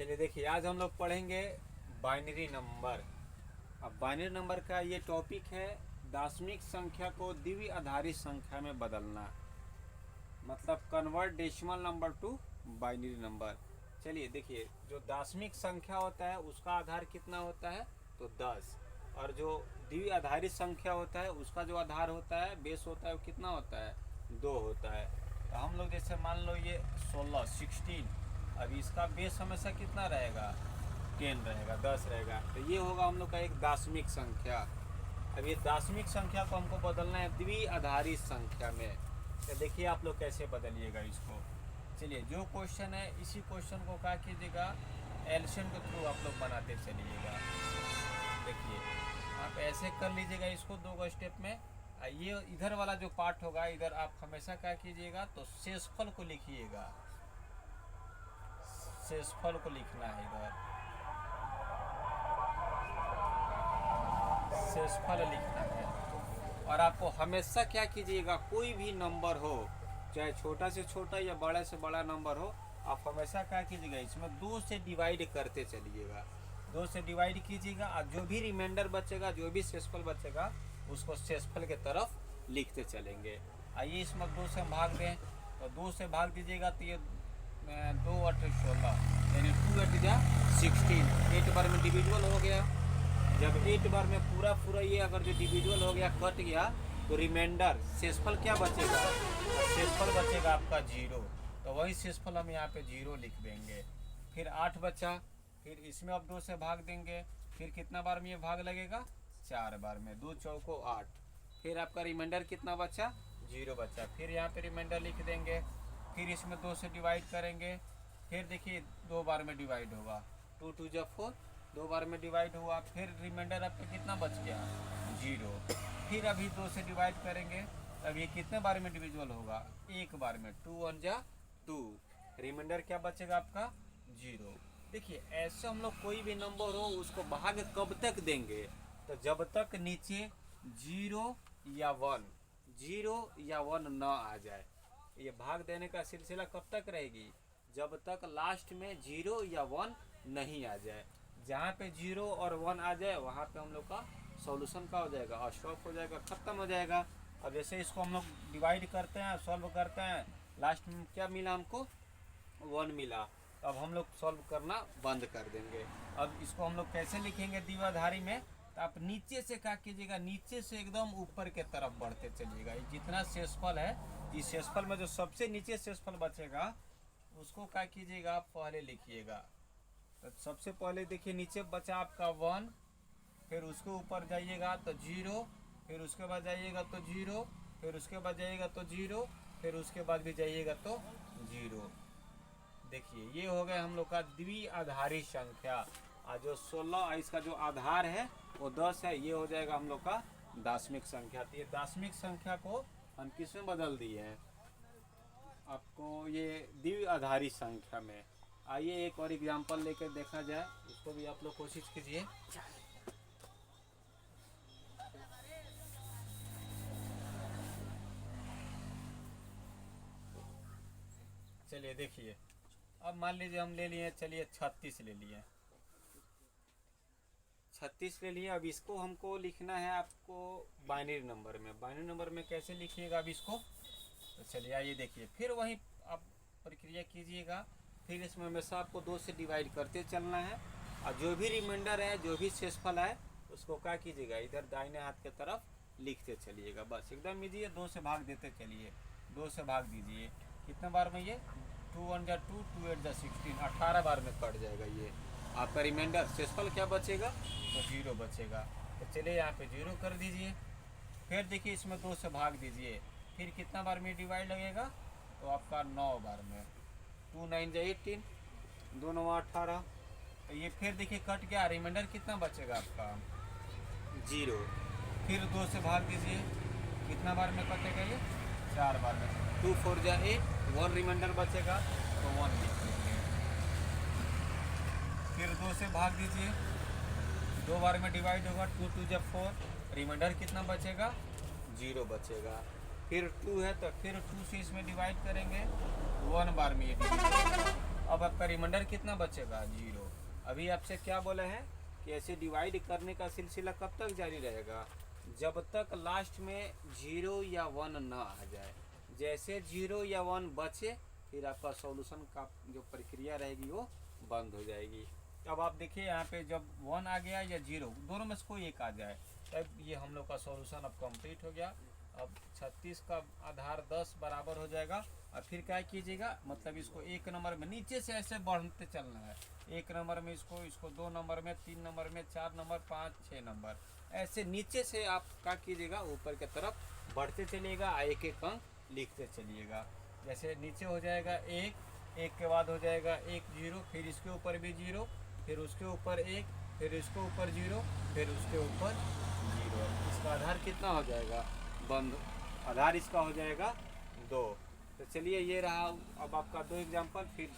चलिए देखिए, आज हम लोग पढ़ेंगे बाइनरी नंबर। अब बाइनरी नंबर का ये टॉपिक है दाशमिक संख्या को द्वितीय आधारित संख्या में बदलना, मतलब convert decimal number two binary number. चलिए देखिए, जो दाशमिक संख्या होता है उसका आधार कितना होता है तो 10, और जो द्वितीय आधारित संख्या होता है उसका जो आधार होता है, बेस होता है, वो कितना होता है 2 होता है। तो हम लोग जैसे मान लो ये 16, अब इसका बेस हमेशा कितना रहेगा 10 रहेगा, 10 रहेगा। तो ये होगा हम लोग का एक दाशमिक संख्या। अब ये दाशमिक संख्या को हमको बदलना है द्वितीय आधारित संख्या में। तो देखिए आप लोग कैसे बदलिएगा इसको। चलिए, जो क्वेश्चन है इसी क्वेश्चन को क्या कीजिएगा, एलसीएम के थ्रू आप लोग बनाते चलिएगा। देखिए आप ऐसे कर लीजिएगा इसको 2 स्टेप में। ये इधर वाला जो पार्ट होगा, इधर आप हमेशा क्या कीजिएगा तो शेषफल को लिखिएगा, शेषफल को लिखना है इधर, शेषफल लिखना है। और आपको हमेशा क्या कीजिएगा, कोई भी नंबर हो, चाहे छोटा से छोटा या बड़ा से बड़ा नंबर हो, आप हमेशा क्या कीजिएगा इसमें 2 से डिवाइड करते चलिएगा, 2 से डिवाइड कीजिएगा। और जो भी रिमाइंडर बचेगा, जो भी शेषफल बचेगा, उसको शेषफल के तरफ लिखते चलेंगे। आइए इसमें 2 से भाग दें, तो 2 से भाग दीजिएगा तो ये 2 8 16, यानी 2 8 जा 16। 8 बार में डिविजुअल हो गया। जब 8 बार में पूरा ये अगर जो डिविजुअल हो गया, कट गया, तो रिमाइंडर शेषफल क्या बचेगा, शेषफल बचेगा आपका 0। तो वही शेषफल हम यहाँ पे 0 लिख देंगे। फिर 8 बचा, फिर इसमें अब 2 से भाग देंगे, फिर कितना बार में ये भाग लगेगा 4 बार में, 2 चौको 8। फिर आपका रिमाइंडर कितना बचा 0 बचा। फिर यहाँ पे रिमाइंडर लिख देंगे। फिर इसमें 2 से डिवाइड करेंगे। फिर देखिए 2 बार में डिवाइड होगा, 2 2 जा 4, 2 बार में डिवाइड हुआ। फिर रिमाइंडर आपका कितना बच गया 0। फिर अभी 2 से डिवाइड करेंगे, तब ये कितने बार में डिविजुअल होगा, 1 बार में, 2 1 जा 2। रिमाइंडर क्या बचेगा आपका 0। देखिए ऐसे हम लोग कोई भी नंबर हो उसको भाग कब तक देंगे, तो जब तक नीचे 0 या 1, 0 या 1 ना आ जाए। ये भाग देने का सिलसिला कब तक रहेगी, जब तक लास्ट में 0 या 1 नहीं आ जाए। जहाँ पे 0 और 1 आ जाए वहाँ पे हम लोग का सॉल्यूशन का हो जाएगा, स्टॉप हो जाएगा, ख़त्म हो जाएगा। अब जैसे इसको हम लोग डिवाइड करते हैं, सॉल्व करते हैं, लास्ट में क्या मिला हमको 1 मिला। तो अब हम लोग सॉल्व करना बंद कर देंगे। अब इसको हम लोग कैसे लिखेंगे द्विआधारी में, तो आप नीचे से क्या कीजिएगा, नीचे से एकदम ऊपर के तरफ बढ़ते चलिएगा। ये जितना शेषफल है, इस शेषफल में जो सबसे नीचे शेषफल बचेगा उसको क्या कीजिएगा आप पहले लिखिएगा। तो सबसे पहले देखिए नीचे बचा आपका 1, फिर उसके ऊपर जाइएगा तो 0, फिर उसके बाद जाइएगा तो 0, फिर उसके बाद जाइएगा तो 0, फिर उसके बाद भी जाइएगा तो 0। देखिए ये हो गया हम लोग का द्वितीय आधारित संख्या। और जो 16 इसका जो आधार है वो 10 है, ये हो जाएगा हम लोग का दाशमिक संख्या। तो ये दाशमिक संख्या को हम किस में बदल दिए हैं, आपको ये द्वितीय आधारित संख्या में। आइए एक और एग्जांपल लेकर देखा जाए, उसको भी आप लोग कोशिश कीजिए। चलिए देखिए, अब मान लीजिए हम ले लिए, चलिए 36 ले लिए, 36 ले लिए। अब इसको हमको लिखना है आपको बाइनरी नंबर में। बाइनरी नंबर में कैसे लिखिएगा अब इसको, तो चलिए आइए देखिए, फिर वही आप प्रक्रिया कीजिएगा। फिर इसमें हमेशा आपको 2 से डिवाइड करते चलना है, और जो भी रिमाइंडर है, जो भी शेषफल है, उसको क्या कीजिएगा इधर दाहिने हाथ के तरफ लिखते चलिएगा। बस एकदम ईजी है, 2 से भाग देते चलिए, 2 से भाग दीजिए। कितने बार में ये 2 1 जा 2, 2 8 जा 16, 18 बार में कट जाएगा। ये आपका रिमाइंडर शेषफल क्या बचेगा तो 0 बचेगा। तो चलिए यहाँ पे 0 कर दीजिए। फिर देखिए इसमें 2 से भाग दीजिए, फिर कितना बार में डिवाइड लगेगा तो आपका 9 बार में, 2 9 जा 18, 2 9 18। तो ये फिर देखिए कट गया, रिमाइंडर कितना बचेगा आपका 0। फिर 2 से भाग दीजिए, कितना बार में कटेगा ये 4 बार में, 2 4 जा 8, 1 रिमाइंडर बचेगा तो 1 लिख लीजिए। फिर 2 से भाग दीजिए, 2 बार में डिवाइड होगा, 2 2 जा 4, रिमाइंडर कितना बचेगा 0 बचेगा। फिर 2 है तो फिर 2 से इसमें डिवाइड करेंगे, 1 बार में ये डिवाइड होगा, अब आपका रिमाइंडर कितना बचेगा? 0। अभी आपसे क्या बोले हैं कि ऐसे डिवाइड करने का सिलसिला कब तक जारी रहेगा? जब तक लास्ट में 0 या 1 ना आ जाए। जैसे 0 या 1 बचे फिर आपका सॉल्यूशन का जो प्रक्रिया रहेगी वो बंद हो जाएगी। अब आप देखिए यहाँ पे जब 1 आ गया या 0, दोनों में से कोई एक आ जाए, तब ये हम लोग का सॉल्यूशन अब कंप्लीट हो गया। अब 36 का आधार 10 बराबर हो जाएगा। और फिर क्या कीजिएगा, मतलब इसको 1 नंबर में नीचे से ऐसे बढ़ते चलना है। 1 नंबर में इसको 2 नंबर में, 3 नंबर में, 4 नंबर, 5, 6 नंबर, ऐसे नीचे से आप क्या कीजिएगा ऊपर की तरफ बढ़ते चलिएगा, एक एक अंक लिखते चलिएगा। जैसे नीचे हो जाएगा 1, 1 के बाद हो जाएगा 1 0, फिर इसके ऊपर भी 0, फिर उसके ऊपर 1, फिर इसके ऊपर 0, फिर उसके ऊपर 0। इसका आधार कितना हो जाएगा? बंद। आधार इसका हो जाएगा 2। तो चलिए ये रहा अब आपका 2 एग्जाम्पल। फिर